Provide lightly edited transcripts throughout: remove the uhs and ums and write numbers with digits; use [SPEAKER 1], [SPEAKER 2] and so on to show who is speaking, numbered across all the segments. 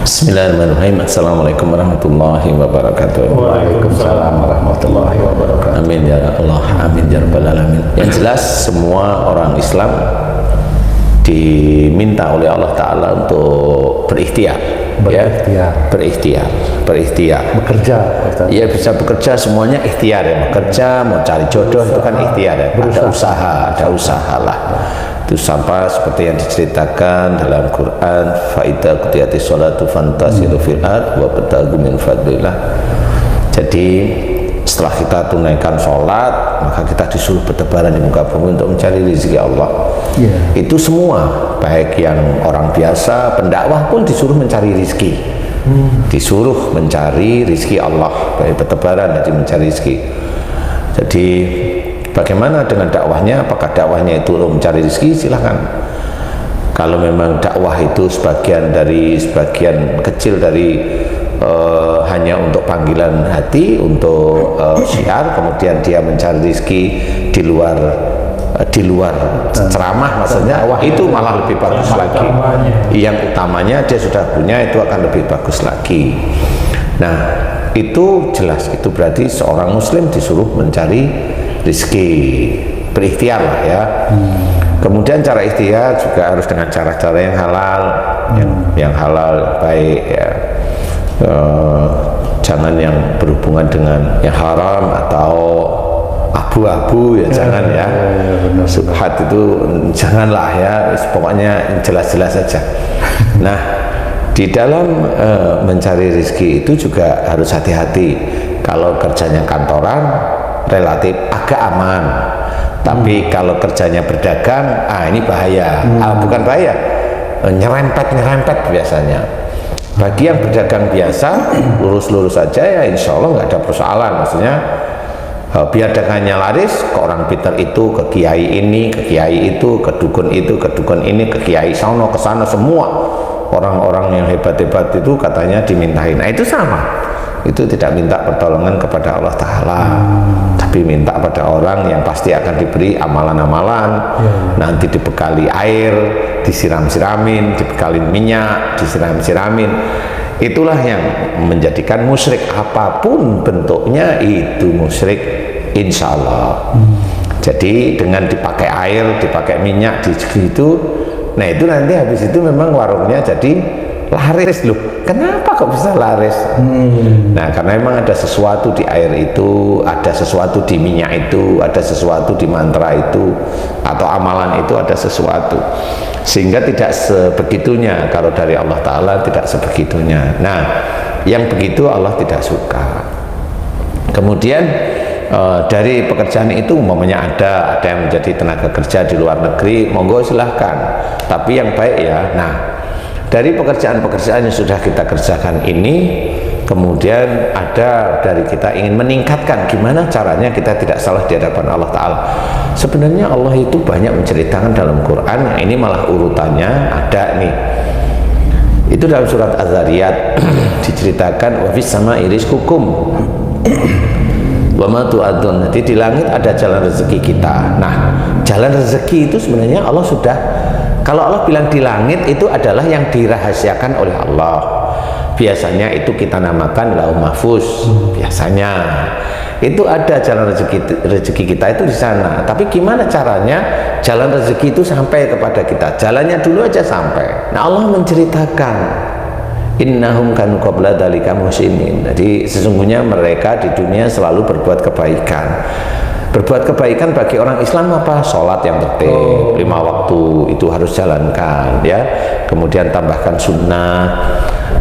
[SPEAKER 1] Bismillahirrahmanirrahim. Assalamualaikum warahmatullahi wabarakatuh.
[SPEAKER 2] Waalaikumsalam warahmatullahi wabarakatuh.
[SPEAKER 1] Amin ya Allah, amin ya rabbal alamin. Yang jelas semua orang Islam diminta oleh Allah Ta'ala untuk berikhtiar, berikhtiar,
[SPEAKER 2] bekerja, Ustaz.
[SPEAKER 1] Ya bisa bekerja, semuanya ikhtiar ya. Bekerja, mau cari jodoh itu kan ikhtiar ya. Ada usaha lah. Itu sama seperti yang diceritakan dalam Quran, faida qudiyati sholatu fantasiru fil ard wa batagu min fadlillah. Jadi setelah kita tunaikan sholat, maka kita disuruh bertebaran di muka bumi untuk mencari rezeki Allah. Itu semua, baik yang orang biasa, pendakwah pun disuruh mencari rezeki. Disuruh mencari rezeki Allah, baik bertebaran jadi mencari rezeki. Jadi bagaimana dengan dakwahnya? Apakah dakwahnya itu mencari rezeki? Silahkan. Kalau memang dakwah itu sebagian kecil dari hanya untuk panggilan hati, untuk syiar, kemudian dia mencari rezeki di luar ceramah, maksudnya itu malah lebih bagus lagi. Yang utamanya dia sudah punya, itu akan lebih bagus lagi. Nah, itu jelas, itu berarti seorang muslim disuruh mencari rezeki, berikhtiar lah ya. Kemudian cara ikhtiar juga harus dengan cara-cara yang halal, yang halal baik ya. Jangan yang berhubungan dengan yang haram atau abu-abu ya, jangan ya. Subhat itu janganlah ya, pokoknya jelas-jelas saja. Nah, di dalam mencari rezeki itu juga harus hati-hati. Kalau kerjanya kantoran relatif agak aman, tapi kalau kerjanya berdagang, ini bahaya. Bukan bahaya, nyerempet biasanya. Bagi yang berdagang biasa, lurus-lurus saja ya, insya Allah nggak ada persoalan. Maksudnya biar dagangannya laris, ke orang pintar itu, ke kiai ini, ke kiai itu, ke dukun itu, ke dukun ini, ke kiai sono, ke sana, semua orang-orang yang hebat-hebat itu katanya dimintain. Nah itu sama, itu tidak minta pertolongan kepada Allah Ta'ala, tapi minta pada orang yang pasti akan diberi amalan-amalan. Nanti dibekali air, disiram-siramin, dibekali minyak, disiram-siramin. Itulah yang menjadikan musyrik, apapun bentuknya itu musyrik insya Allah. Jadi dengan dipakai air, dipakai minyak, itu, nah itu nanti habis itu memang warungnya jadi laris loh. Kenapa kok bisa laris? Nah karena memang ada sesuatu di air itu, ada sesuatu di minyak itu, ada sesuatu di mantra itu, atau amalan itu ada sesuatu, sehingga tidak sebegitunya. Kalau dari Allah Ta'ala tidak sebegitunya. Nah yang begitu Allah tidak suka. Kemudian dari pekerjaan itu umpamanya ada yang menjadi tenaga kerja di luar negeri, monggo silahkan, tapi yang baik ya. Nah dari pekerjaan-pekerjaan yang sudah kita kerjakan ini, kemudian ada dari kita ingin meningkatkan, gimana caranya kita tidak salah di hadapan Allah Ta'ala. Sebenarnya Allah itu banyak menceritakan dalam Quran, yang ini malah urutannya ada nih. Itu dalam surat Az-Zariyat diceritakan, wa fis sama'i rizqukum wa ma tu'adun. Jadi di langit ada jalan rezeki kita. Nah, jalan rezeki itu sebenarnya Allah sudah, kalau Allah bilang di langit, itu adalah yang dirahasiakan oleh Allah. Biasanya itu kita namakan Lauh Mahfuz. Biasanya itu ada jalan rezeki kita itu di sana. Tapi gimana caranya jalan rezeki itu sampai kepada kita? Jalannya dulu aja sampai. Nah Allah menceritakan, innahum kanu qabla dzalika muhsinin. Jadi sesungguhnya mereka di dunia selalu berbuat kebaikan. Berbuat kebaikan bagi orang Islam apa? Sholat yang tertib, 5 waktu itu harus jalankan ya. Kemudian tambahkan sunnah.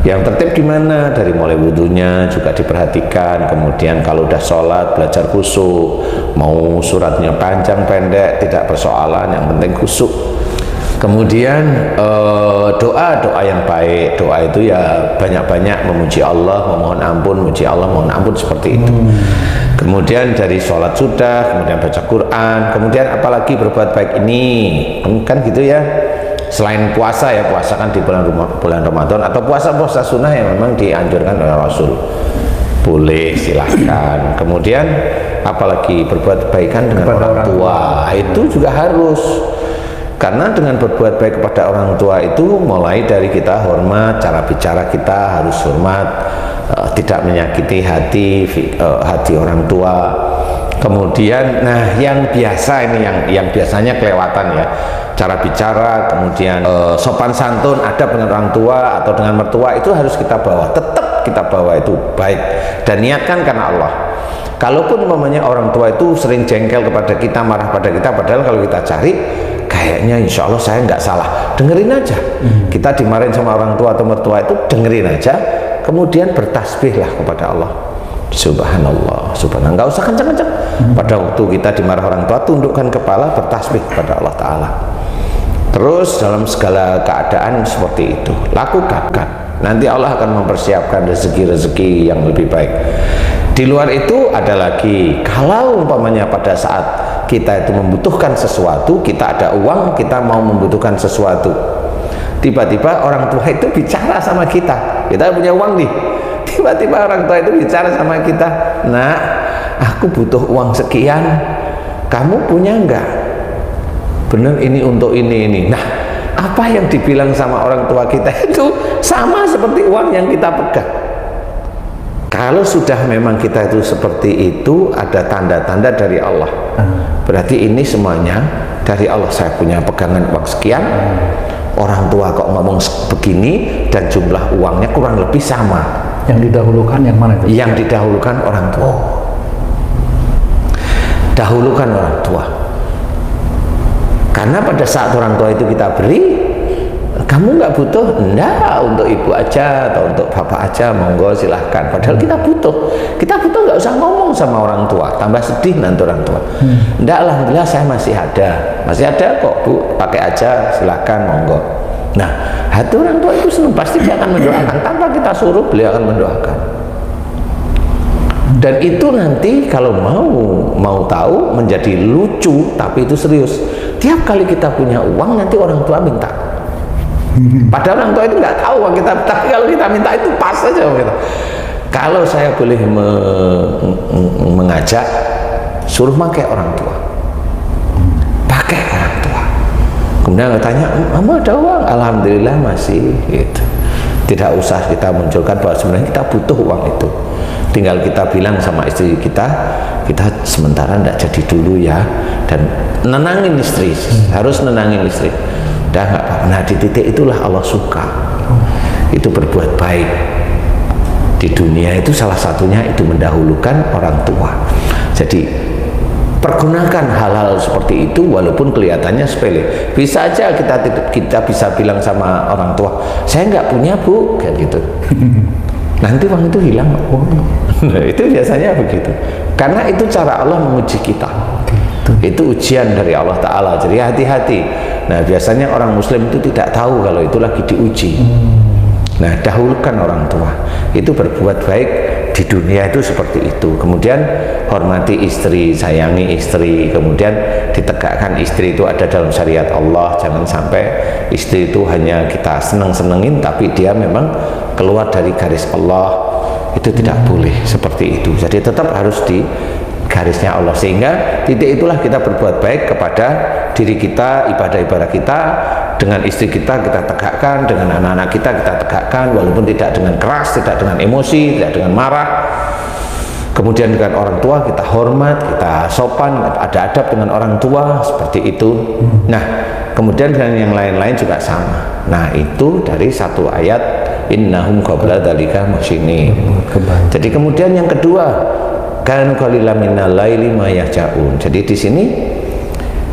[SPEAKER 1] Yang tertib di mana? Dari mulai wudhunya juga diperhatikan. Kemudian kalau udah sholat belajar khusyuk. Mau suratnya panjang pendek tidak persoalan, yang penting khusyuk. Kemudian doa yang baik, doa itu ya banyak-banyak memuji Allah, memohon ampun, memuji Allah, mohon ampun, seperti itu. Kemudian dari sholat sudah, kemudian baca Quran, kemudian apalagi berbuat baik ini, kan gitu ya. Selain puasa ya, puasa kan di bulan Ramadan, atau puasa-puasa sunnah yang memang dianjurkan oleh Rasul, boleh silahkan. Kemudian apalagi berbuat kebaikan dengan orang tua, itu juga harus. Karena dengan berbuat baik kepada orang tua itu mulai dari kita hormat, cara bicara kita harus hormat, tidak menyakiti hati orang tua. Kemudian, nah yang biasa ini yang biasanya kelewatan ya, cara bicara, kemudian sopan santun, adab dengan orang tua atau dengan mertua itu harus kita bawa, tetap kita bawa itu baik dan niatkan karena Allah. Kalaupun umpamanya orang tua itu sering jengkel kepada kita, marah pada kita, padahal kalau kita cari kayaknya insya Allah saya nggak salah, dengerin aja. Kita dimarahin sama orang tua atau mertua itu dengerin aja, kemudian bertasbihlah kepada Allah. Subhanallah, subhanallah, nggak usah kencang-kencang. Pada waktu kita dimarah orang tua, tundukkan kepala, bertasbih kepada Allah Ta'ala. Terus dalam segala keadaan seperti itu lakukan, nanti Allah akan mempersiapkan rezeki-rezeki yang lebih baik. Di luar itu ada lagi, kalau umpamanya pada saat kita itu membutuhkan sesuatu, kita ada uang, kita mau membutuhkan sesuatu, tiba-tiba orang tua itu bicara sama kita punya uang nih, tiba-tiba orang tua itu bicara sama kita, "Nak, aku butuh uang sekian, kamu punya enggak? Bener ini untuk ini." Nah, apa yang dibilang sama orang tua kita itu sama seperti uang yang kita pegang. Kalau sudah memang kita itu seperti itu, ada tanda-tanda dari Allah, berarti ini semuanya dari Allah. Saya punya pegangan uang sekian, orang tua kok ngomong begini, dan jumlah uangnya kurang lebih sama.
[SPEAKER 2] Yang didahulukan yang mana itu?
[SPEAKER 1] Yang didahulukan orang tua. Dahulukan orang tua. Karena pada saat orang tua itu kita beri, kamu nggak butuh? Enggak, untuk ibu aja atau untuk bapak aja, monggo silahkan. Padahal kita butuh nggak usah ngomong sama orang tua, tambah sedih nanti orang tua. Enggak, alhamdulillah saya masih ada kok Bu, pakai aja silahkan, monggo. Nah, hati orang tua itu senang, pasti dia akan mendoakan tanpa kita suruh, beliau akan mendoakan. Dan itu nanti kalau mau tahu menjadi lucu, tapi itu serius. Tiap kali kita punya uang, nanti orang tua minta. Padahal orang tua itu nggak tahu uang kita, tapi kalau kita minta itu pas saja kita. Kalau saya boleh mengajak, suruh pakai orang tua, pakai orang tua. Kemudian tanya, "Mama ada uang?" "Alhamdulillah masih." Gitu. Tidak usah kita munculkan bahwa sebenarnya kita butuh uang itu. Tinggal kita bilang sama istri kita sementara tidak jadi dulu ya, dan nenangin istri, harus nenangin istri. Udah nggak apa-apa. Nah, di titik itulah Allah suka. Itu berbuat baik di dunia itu salah satunya itu mendahulukan orang tua. Jadi pergunakan hal-hal seperti itu walaupun kelihatannya sepele. Bisa aja kita bisa bilang sama orang tua, "Saya nggak punya Bu," kayak gitu. Nanti uang itu hilang. Nah, itu biasanya begitu. Karena itu cara Allah menguji kita. Itu ujian dari Allah Ta'ala. Jadi hati-hati. Nah, biasanya orang muslim itu tidak tahu kalau itu lagi diuji. Nah, dahulukan orang tua. Itu berbuat baik di dunia itu seperti itu. Kemudian hormati istri, sayangi istri. Kemudian ditegakkan istri itu ada dalam syariat Allah. Jangan sampai istri itu hanya kita seneng-senengin, tapi dia memang keluar dari garis Allah. Itu tidak boleh seperti itu. Jadi tetap harus di garisnya Allah, sehingga titik itulah kita berbuat baik kepada diri kita, ibadah-ibadah kita, dengan istri kita tegakkan, dengan anak-anak kita tegakkan, walaupun tidak dengan keras, tidak dengan emosi, tidak dengan marah. Kemudian dengan orang tua kita hormat, kita sopan, ada adab dengan orang tua, seperti itu. Nah, kemudian dengan yang lain-lain juga sama. Nah, itu dari satu ayat, innahum qabla dzalika muhsinin. Jadi kemudian yang kedua, kan qalilan minal laili ma yahjaun. Jadi di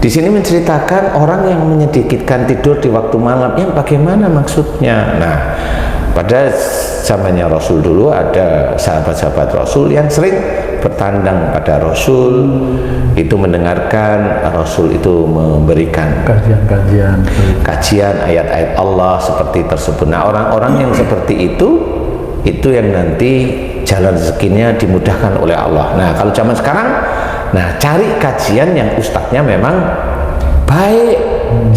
[SPEAKER 1] sini menceritakan orang yang menyedikitkan tidur di waktu malam. Yang bagaimana maksudnya? Nah, pada zamannya Rasul dulu ada sahabat-sahabat Rasul yang sering bertandang pada Rasul, itu mendengarkan Rasul itu memberikan kajian ayat-ayat Allah seperti tersebut. Nah, orang-orang yang seperti itu yang nanti jalan rezekinya dimudahkan oleh Allah. Nah, kalau zaman sekarang, nah cari kajian yang ustadznya memang baik,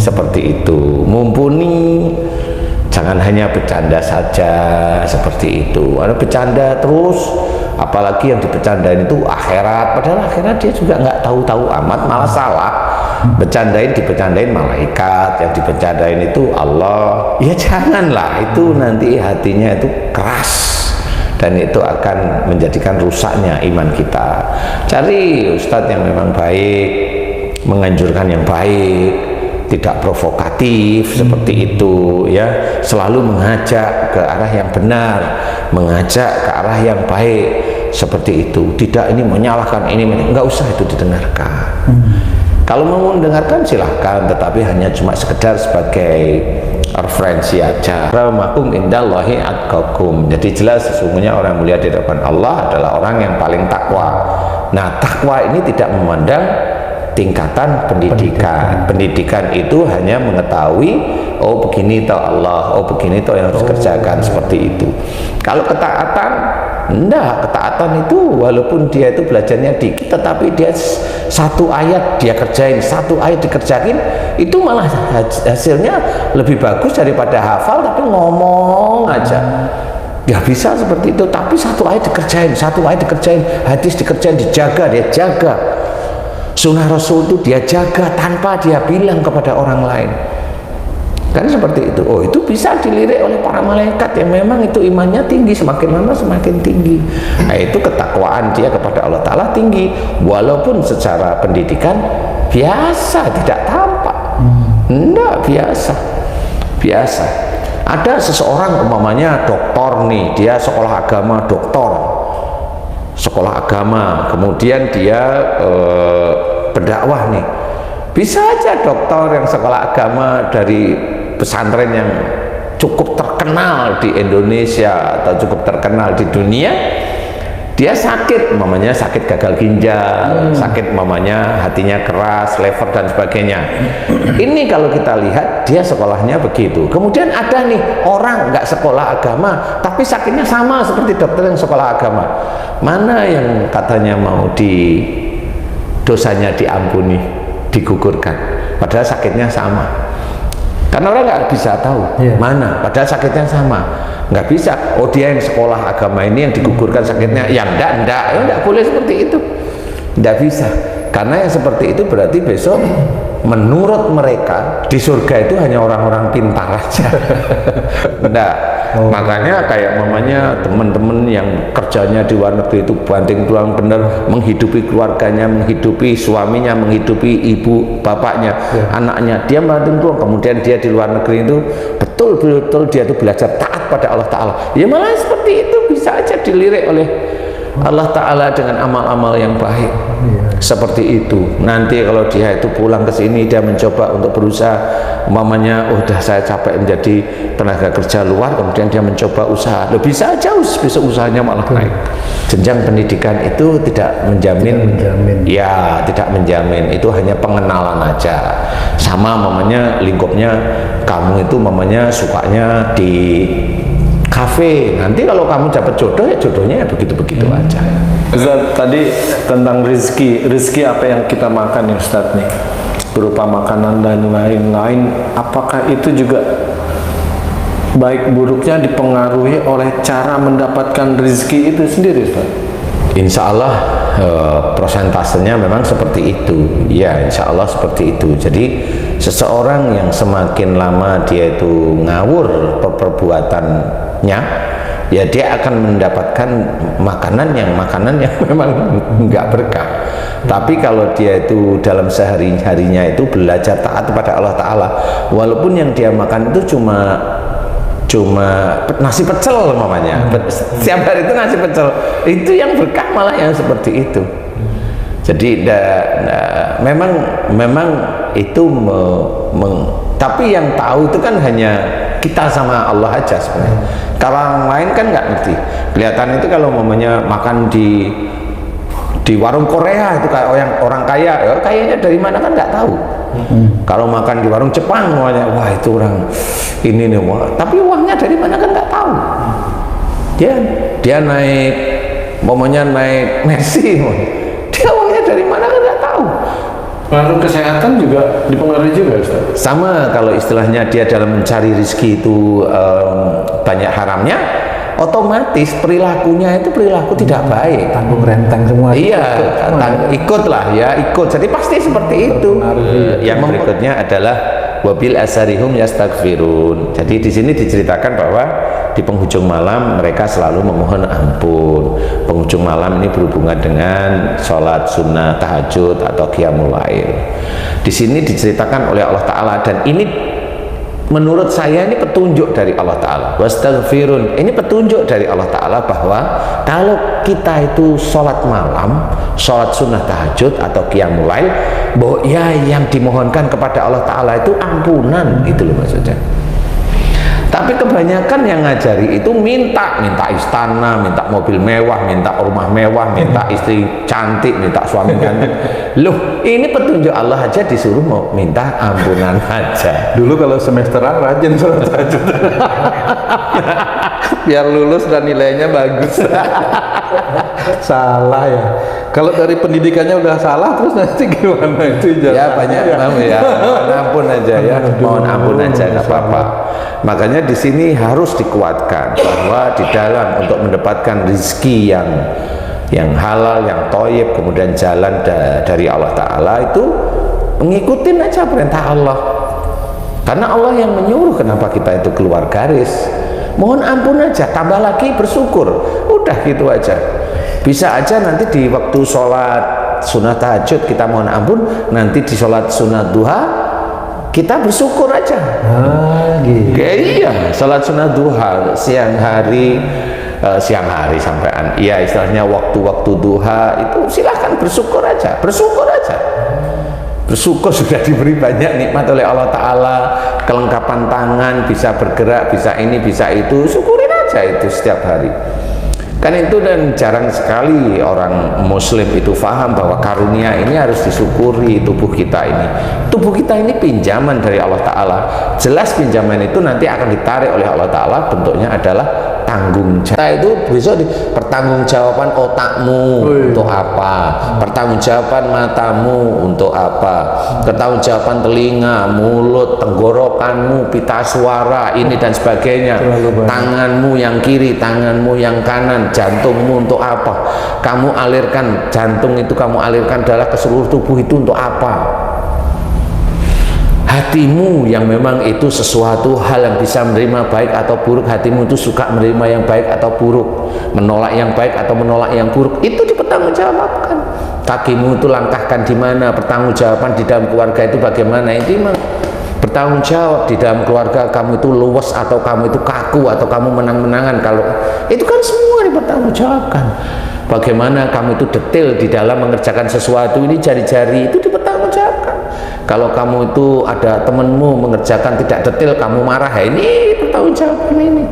[SPEAKER 1] seperti itu, mumpuni. Jangan hanya bercanda saja seperti itu. Ada bercanda terus, apalagi yang dibercandain itu akhirat, padahal akhirat dia juga nggak tahu-tahu amat, malah salah. dibecandain malaikat, yang dibecandain itu Allah. Ya janganlah, itu nanti hatinya itu keras dan itu akan menjadikan rusaknya iman kita. Cari ustadz yang memang baik, menganjurkan yang baik, tidak provokatif seperti itu ya, selalu mengajak ke arah yang benar, mengajak ke arah yang baik seperti itu. Tidak ini menyalahkan ini, enggak usah itu didengarkan. Kalau mau mendengarkan silahkan, tetapi hanya cuma sekedar sebagai referensi aja. Ramakum indallahi atqakum. Jadi jelas sesungguhnya orang mulia di hadapan Allah adalah orang yang paling takwa. Nah, takwa ini tidak memandang tingkatan pendidikan. Pendidikan itu hanya mengetahui, oh begini toh Allah, oh begini toh yang harus kerjakan, seperti itu. Kalau ketaatan, enggak, ketaatan itu walaupun dia itu belajarnya dikit, tetapi dia satu ayat dia kerjain, satu ayat dikerjain, itu malah hasilnya lebih bagus daripada hafal tapi ngomong aja. Ya bisa seperti itu, tapi satu ayat dikerjain, hadis dikerjain, dijaga, dia jaga. Sunnah Rasul itu dia jaga tanpa dia bilang kepada orang lain. Kan seperti itu. Oh, itu bisa dilirik oleh para malaikat yang memang itu imannya tinggi, semakin lama semakin tinggi. Nah, itu ketakwaan dia kepada Allah Ta'ala tinggi, walaupun secara pendidikan biasa, tidak tampak. Enggak, biasa. Ada seseorang umpamanya doktor nih, dia sekolah agama, sekolah agama, kemudian dia berdakwah nih. Bisa aja dokter yang sekolah agama dari pesantren yang cukup terkenal di Indonesia atau cukup terkenal di dunia, dia sakit, mamanya sakit gagal ginjal, sakit mamanya hatinya keras, lever dan sebagainya. Ini kalau kita lihat dia sekolahnya begitu. Kemudian ada nih orang nggak sekolah agama tapi sakitnya sama seperti dokter yang sekolah agama. Mana yang katanya mau dosanya diampuni, digugurkan, padahal sakitnya sama? Karena orang nggak bisa tahu mana, padahal sakitnya sama, nggak bisa. Oh, dia yang sekolah agama ini yang digugurkan sakitnya, yang enggak boleh seperti itu, nggak bisa. Karena yang seperti itu berarti besok menurut mereka di surga itu hanya orang-orang pintar aja. Enggak. Makanya kayak mamanya teman-teman yang kerjanya di luar negeri itu banting tulang bener, menghidupi keluarganya, menghidupi suaminya, menghidupi ibu bapaknya, anaknya, dia banting tulang. Kemudian dia di luar negeri itu betul-betul dia itu belajar taat pada Allah Ta'ala. Ya malah seperti itu bisa aja dilirik oleh Allah Ta'ala dengan amal-amal yang baik. Seperti itu. Nanti kalau dia itu pulang ke sini, dia mencoba untuk berusaha, umpamanya udah saya capek menjadi tenaga kerja luar, kemudian dia mencoba usaha, loh bisa aja besok usahanya malah naik. Jenjang pendidikan itu tidak menjamin, ya tidak menjamin, itu hanya pengenalan aja. Sama mamanya lingkupnya, kamu itu mamanya sukanya di kafe, nanti kalau kamu dapat jodoh ya jodohnya ya begitu-begitu aja.
[SPEAKER 3] Ustaz, tadi tentang rezeki apa yang kita makan ya Ustaz nih, berupa makanan dan lain-lain, apakah itu juga baik buruknya dipengaruhi oleh cara mendapatkan rezeki itu sendiri Ustaz?
[SPEAKER 1] Insya Allah prosentasenya memang seperti itu, ya insya Allah seperti itu. Jadi seseorang yang semakin lama dia itu ngawur perbuatannya, ya dia akan mendapatkan makanan yang memang nggak berkah. Tapi kalau dia itu dalam sehari-harinya itu belajar taat kepada Allah Ta'ala, walaupun yang dia makan itu cuma nasi pecel mamanya, setiap hari itu nasi pecel, itu yang berkah malah yang seperti itu. Jadi memang itu tapi yang tahu itu kan hanya kita sama Allah aja sebenarnya. Kalau orang lain kan nggak ngerti. Kelihatan itu kalau mamanya makan di warung Korea itu kayak orang kaya, ya kayaknya dari mana kan nggak tahu. Kalau makan di warung Jepang, wah itu orang ini nih, wah, tapi uangnya dari mana kan nggak tahu. Dia naik, mamanya naik Mercy, dia uangnya dari mana kan nggak tahu.
[SPEAKER 3] Pengaruh kesehatan juga dipengaruhi juga Ustaz?
[SPEAKER 1] Sama, kalau istilahnya dia dalam mencari rezeki itu banyak haramnya, otomatis perilakunya itu perilaku tidak baik.
[SPEAKER 2] Tanggung renteng semua.
[SPEAKER 1] Iya, ikutlah ya, ikut. Jadi pasti seperti itu. Yang berikutnya adalah wabil asarihum yastaghfirun. Jadi di sini diceritakan bahwa di penghujung malam mereka selalu memohon ampun. Penghujung malam ini berhubungan dengan sholat sunnah tahajud atau qiyamul lail. Di sini diceritakan oleh Allah Ta'ala, dan ini menurut saya ini petunjuk dari Allah Ta'ala. Wastaghfirun, ini petunjuk dari Allah Ta'ala bahwa kalau kita itu sholat malam, sholat sunnah tahajud atau qiyamul lail, bahwa ya yang dimohonkan kepada Allah Ta'ala itu ampunan, itu loh maksudnya. Tapi kebanyakan yang ngajari itu minta istana, minta mobil mewah, minta rumah mewah, minta istri cantik, minta suami cantik. Loh, ini petunjuk Allah aja disuruh mau minta ampunan aja.
[SPEAKER 2] Dulu kalau semesteran rajin sholat tahajud. Biar lulus dan nilainya bagus. Salah ya. Kalau dari pendidikannya udah salah, terus nanti gimana itu?
[SPEAKER 1] Ya banyak ya. Mohon ampun aja ya. Mohon ampun aja, nggak apa-apa. Makanya di sini harus dikuatkan bahwa di dalam untuk mendapatkan rezeki yang halal, yang thayyib, kemudian jalan dari Allah Ta'ala itu mengikutin aja perintah Allah. Karena Allah yang menyuruh, kenapa kita itu keluar garis? Mohon ampun aja, tambah lagi bersyukur. Udah gitu aja. Bisa aja nanti di waktu sholat sunnah tahajud kita mohon ampun, nanti di sholat sunnah duha kita bersyukur aja.
[SPEAKER 2] Gitu.
[SPEAKER 1] Iya, sholat sunnah duha siang hari sampean. Iya, istilahnya waktu-waktu duha itu silahkan bersyukur aja, bersyukur aja. Bersyukur sudah diberi banyak nikmat oleh Allah Ta'ala, kelengkapan tangan, bisa bergerak, bisa ini, bisa itu, syukurin aja itu setiap hari. Kan itu, dan jarang sekali orang muslim itu paham bahwa karunia ini harus disyukuri. Tubuh kita ini pinjaman dari Allah Ta'ala. Jelas pinjaman itu nanti akan ditarik oleh Allah Ta'ala, bentuknya adalah tanggung jawab. Nah, itu besok pertanggungjawaban otakmu untuk apa, pertanggungjawaban matamu untuk apa, pertanggungjawaban telinga, mulut, tenggorokanmu, pita suara ini dan sebagainya, tanganmu yang kiri, tanganmu yang kanan, jantungmu untuk apa, kamu alirkan jantung itu, kamu alirkan darah ke seluruh tubuh itu untuk apa. Hatimu yang memang itu sesuatu hal yang bisa menerima baik atau buruk, hatimu itu suka menerima yang baik atau buruk, menolak yang baik atau menolak yang buruk, itu dipertanggungjawabkan. Kakimu itu langkahkan di mana, pertanggungjawaban di dalam keluarga itu bagaimana, itu bertanggung jawab. Di dalam keluarga kamu itu luwes atau kamu itu kaku atau kamu menang-menangan, kalau itu kan semua dipertanggungjawabkan. Bagaimana kamu itu detail di dalam mengerjakan sesuatu, ini jari-jari itu dipertanggungjawabkan. Kalau kamu itu ada temanmu mengerjakan tidak detail, kamu marah, ini pertanggungjawaban ini.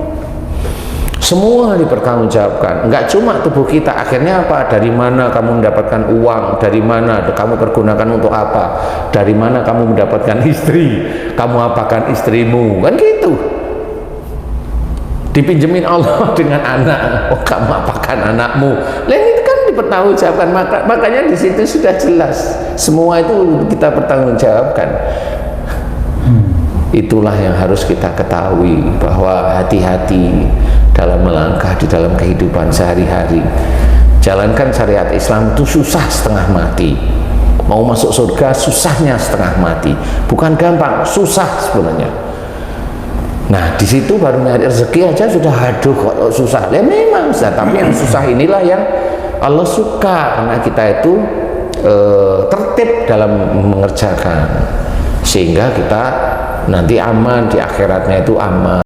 [SPEAKER 1] Semua dipertanggungjawabkan. Enggak cuma tubuh kita, akhirnya apa? Dari mana kamu mendapatkan uang? Dari mana kamu pergunakan untuk apa? Dari mana kamu mendapatkan istri? Kamu apakan istrimu? Kan gitu. Dipinjemin Allah dengan anak, oh kamu apakan anakmu? Lain itu kan dipertanggungjawabkan. Makanya di situ sudah jelas semua itu kita pertanggungjawabkan. Itulah yang harus kita ketahui, bahwa hati-hati dalam melangkah di dalam kehidupan sehari-hari. Jalankan syariat Islam itu susah setengah mati. Mau masuk surga susahnya setengah mati. Bukan gampang, susah sebenarnya. Nah, di situ baru nyari rezeki aja sudah aduh kok susah. Ya memang susah, tapi yang susah inilah yang Allah suka, karena kita itu tertib dalam mengerjakan, sehingga kita nanti aman, di akhiratnya itu aman.